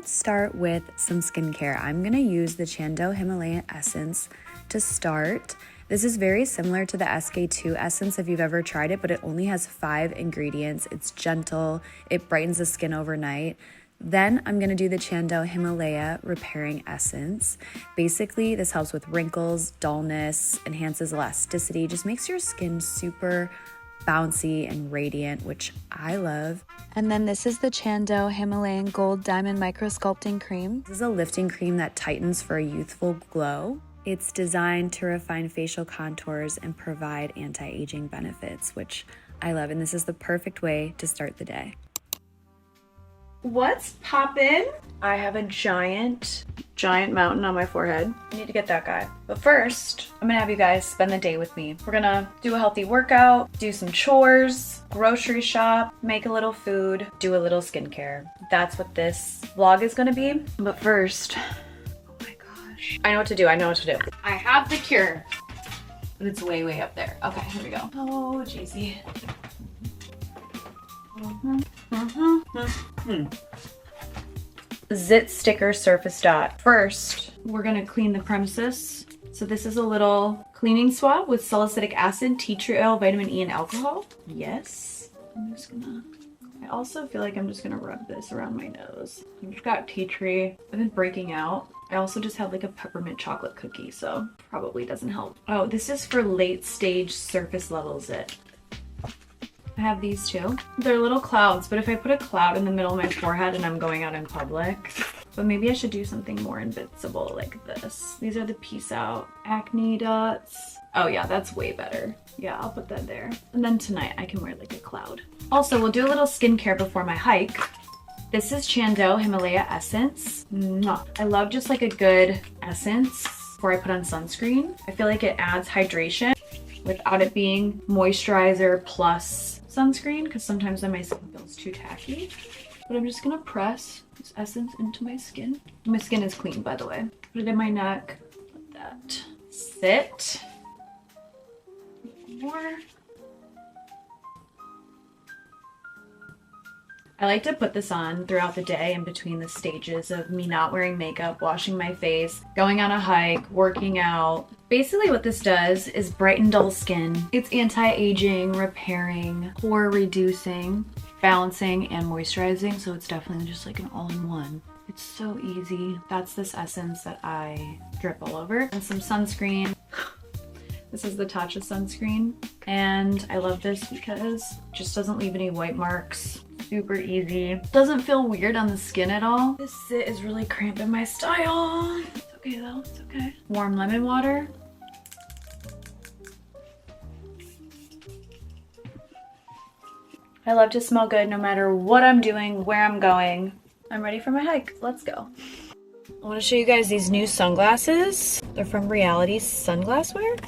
let's start with some skincare. I'm gonna use the Genelle Himalayan Essence to start. This is very similar to the SK2 Essence if you've ever tried it, but it only has 5 ingredients. It's gentle, it brightens the skin overnight. Then I'm gonna do the Genelle Himalaya Repairing Essence. Basically, this helps with wrinkles, dullness, enhances elasticity, just makes your skin super bouncy and radiant, which I love. And then this is the Genelle Himalayan Gold Diamond Micro Sculpting Cream. This is a lifting cream that tightens for a youthful glow. It's designed to refine facial contours and provide anti-aging benefits, which I love. And this is the perfect way to start the day. What's poppin'? I have a giant mountain on my forehead. I need to get that guy. But first, I'm gonna have you guys spend the day with me. We're gonna do a healthy workout, do some chores, grocery shop, make a little food, do a little skincare. That's what this vlog is gonna be. But first, oh my gosh. I know what to do, I have the cure. But it's way up there. Okay, here we go. Oh, jeezy. Zit Sticker Surface Dot. First, we're gonna clean the premises. So this is a little cleaning swab with salicylic acid, tea tree oil, vitamin E, and alcohol. Yes. I also feel like I'm just gonna rub this around my nose. I've just got tea tree. I've been breaking out. I also just had like a peppermint chocolate cookie, so probably doesn't help. Oh, this is for late stage surface level zit. I have these two. They're little clouds, but if I put a cloud in the middle of my forehead and I'm going out in public, but maybe I should do something more invincible like this. These are the Peace Out acne dots. Oh yeah, that's way better. Yeah, I'll put that there. And then tonight I can wear like a cloud. Also, we'll do a little skincare before my hike. This is Genelle Himalaya Essence. Mwah. I love just like a good essence before I put on sunscreen. I feel like it adds hydration without it being moisturizer plus sunscreen, because sometimes then my skin feels too tacky. But I'm just gonna press this essence into my skin. My skin is clean, by the way. Put it in my neck, like that. Sit. More. I like to put this on throughout the day in between the stages of me not wearing makeup, washing my face, going on a hike, working out. Basically what this does is brighten dull skin. It's anti-aging, repairing, pore reducing, balancing, and moisturizing. So it's definitely just like an all-in-one. It's so easy. That's this essence that I drip all over. And some sunscreen. This is the Tatcha sunscreen. And I love this because it just doesn't leave any white marks. Super easy. Doesn't feel weird on the skin at all. This zit is really cramping my style. It's okay though, it's okay. Warm lemon water. I love to smell good no matter what I'm doing, where I'm going. I'm ready for my hike. Let's go. I want to show you guys these new sunglasses. They're from Reality Sunglasswear.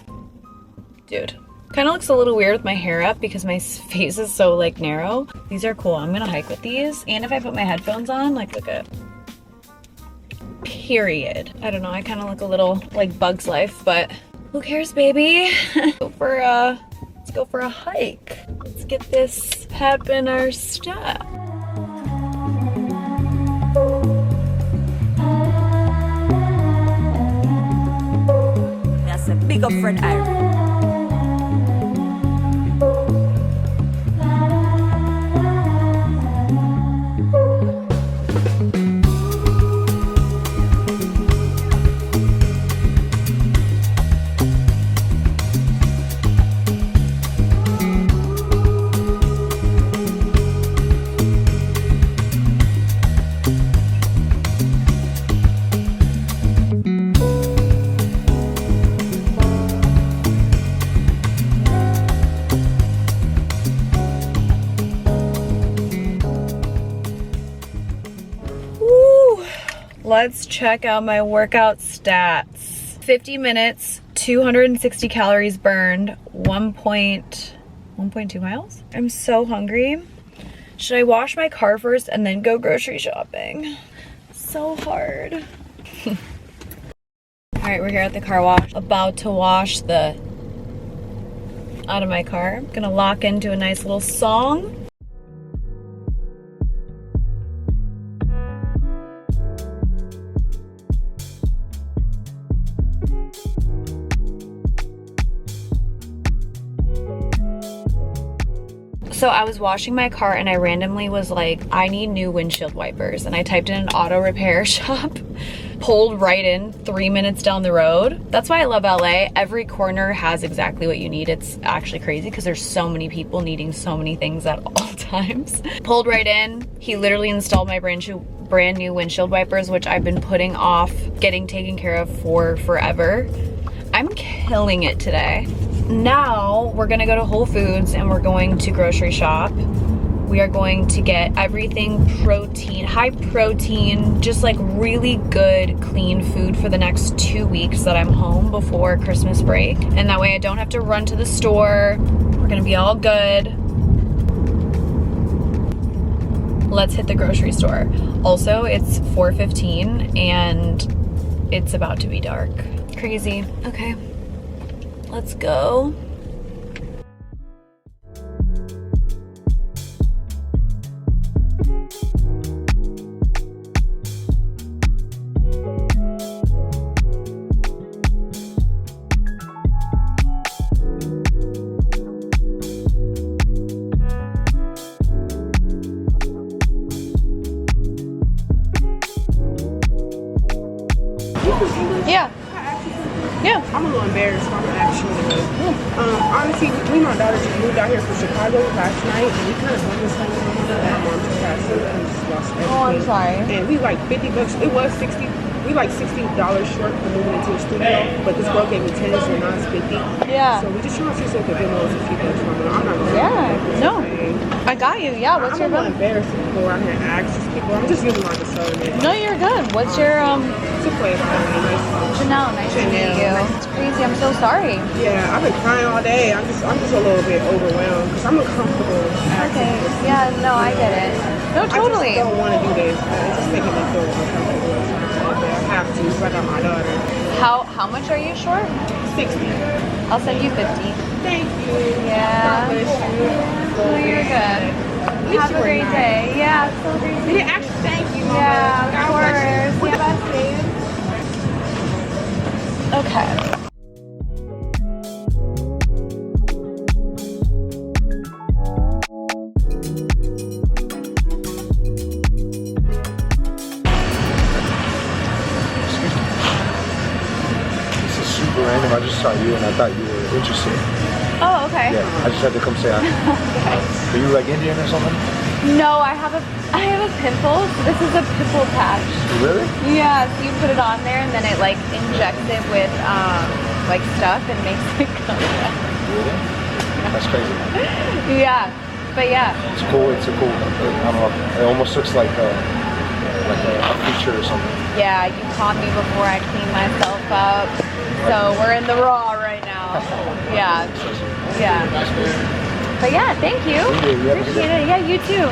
Dude. Kind of looks a little weird with my hair up because my face is so like narrow. These are cool. I'm gonna hike with these. And if I put my headphones on, like look at, period. I don't know, I kind of look a little like Bug's Life, but who cares, baby? Let's go for a hike. Let's get this pep in our step. That's a big up friend Iron. Let's check out my workout stats. 50 minutes, 260 calories burned, 1.2 miles. I'm so hungry. Should I wash my car first and then go grocery shopping? So hard. All right, we're here at the car wash, about to wash the out of my car. Gonna lock into a nice little song. So I was washing my car and I randomly was like, I need new windshield wipers. And I typed in an auto repair shop, pulled right in 3 minutes down the road. That's why I love LA. Every corner has exactly what you need. It's actually crazy because there's so many people needing so many things at all times. Pulled right in. He literally installed my brand new windshield wipers, which I've been putting off getting taken care of for forever. I'm killing it today. Now we're gonna go to Whole Foods and we're going to grocery shop. We are going to get everything protein, high protein, just like really good, clean food for the next 2 weeks that I'm home before Christmas break. And that way I don't have to run to the store. We're gonna be all good. Let's hit the grocery store. Also, it's 4:15 and it's about to be dark. Crazy. Okay, let's go. Yeah. Yeah. I'm a little embarrassed, so I'm gonna ask you anyway. Honestly, me and my daughter just moved out here from Chicago last night, and we kind of done this thing on my mom just passed away and just lost everything. Oh, I'm sorry. And we like $50. It was 60. We like $60 short for moving into a studio, but this girl gave me 10, so now it's 50. Yeah. So we just trying to see so we can get more a few bucks from her. I'm not gonna. Yeah. No. I got you. Yeah. What's your I'm a bill? little embarrassed to go around here and ask these people. I'm just using my discernment. No, you're good. What's your It's a place. Nice. Genelle? Nice to meet you. It's crazy. I'm so sorry. Yeah, I've been crying all day. I'm just a little bit overwhelmed because I'm uncomfortable. Okay. Yeah. No, I get it. No, totally. I just don't want to do this. It's just making me feel uncomfortable. I have to because I got my daughter. How much are you short? 60. I'll send you 50. Thank you. Yeah. God bless you. No, you're good. Have a great day. Yeah. It's so great. Yeah, actually, thank you. Mama. Yeah. Of God course. bless you. Yeah. Okay. Random. I just saw you and I thought you were interested. Oh, okay. Yeah, I just had to come say hi. Are you like Indian or something? No, I have a pimple. So this is a pimple patch. Really? Yeah, so you put it on there and then it like injects it with like stuff and makes it come back. Really? That's crazy. Yeah, but yeah. It's cool. It's a cool. I don't know. It almost looks like a feature or something. Yeah, you caught me before I cleaned myself up. So we're in the raw right now. Yeah. Yeah. But yeah, thank you. Appreciate it. Yeah, you too.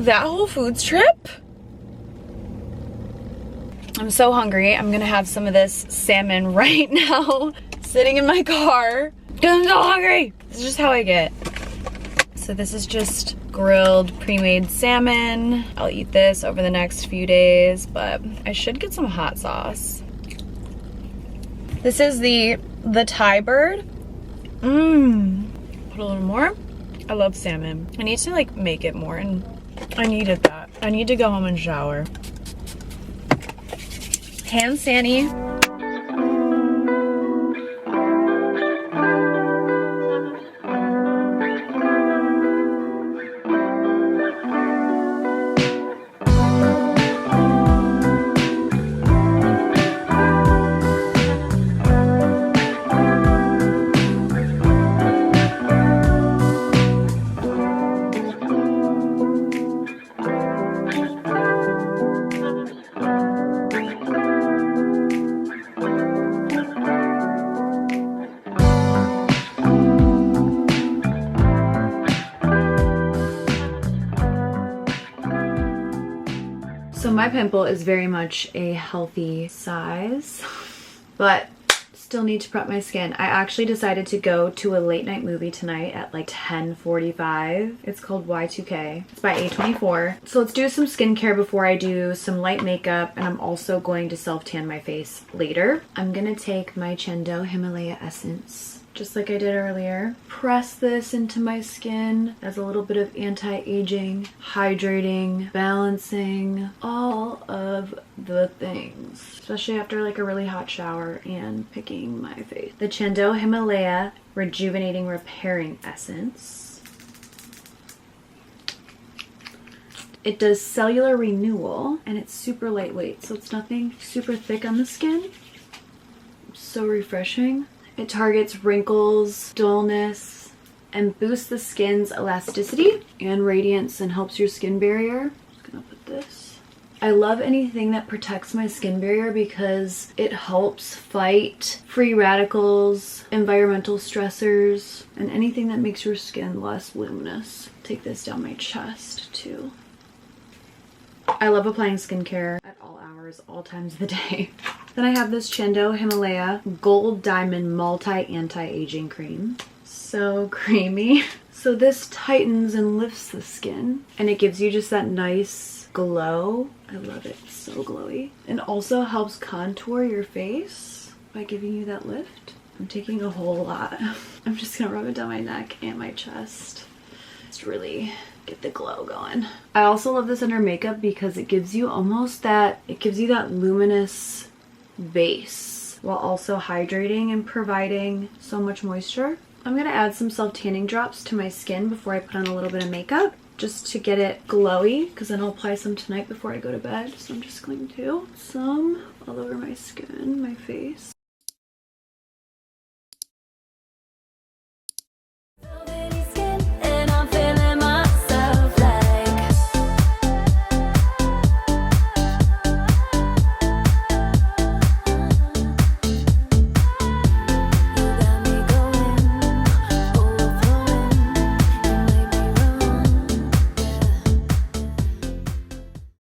That Whole Foods trip? I'm so hungry. I'm gonna have some of this salmon right now, sitting in my car. I'm so hungry. This is just how I get. So this is just grilled pre-made salmon. I'll eat this over the next few days, but I should get some hot sauce. This is the Thai bird. Put a little more. I love salmon. I need to like make it more, and I needed that. I need to go home and shower. Hand Sanny. So my pimple is very much a healthy size, but still need to prep my skin. I actually decided to go to a late night movie tonight at like 10:45. It's called Y2K. It's by A24. So let's do some skincare before I do some light makeup, and I'm also going to self-tan my face later. I'm gonna take my Genelle Himalaya Essence, just like I did earlier. Press this into my skin as a little bit of anti-aging, hydrating, balancing, all of the things, especially after like a really hot shower and picking my face. The Genelle Himalaya Rejuvenating Repairing Essence. It does cellular renewal and it's super lightweight, so it's nothing super thick on the skin. So refreshing. It targets wrinkles, dullness, and boosts the skin's elasticity and radiance and helps your skin barrier. I'm just gonna put this. I love anything that protects my skin barrier because it helps fight free radicals, environmental stressors, and anything that makes your skin less luminous. Take this down my chest too. I love applying skincare at all hours, all times of the day. Then I have this Genelle Himalaya Gold Diamond Multi Anti-Aging Cream. So creamy. So this tightens and lifts the skin, and it gives you just that nice glow. I love it. It's so glowy. And also helps contour your face by giving you that lift. I'm taking a whole lot. I'm just gonna rub it down my neck and my chest. It's really get the glow going. I also love this under makeup because it gives you almost that, it gives you that luminous base while also hydrating and providing so much moisture. I'm gonna add some self-tanning drops to my skin before I put on a little bit of makeup, just to get it glowy, because then I'll apply some tonight before I go to bed. So I'm just going to some all over my skin, my face.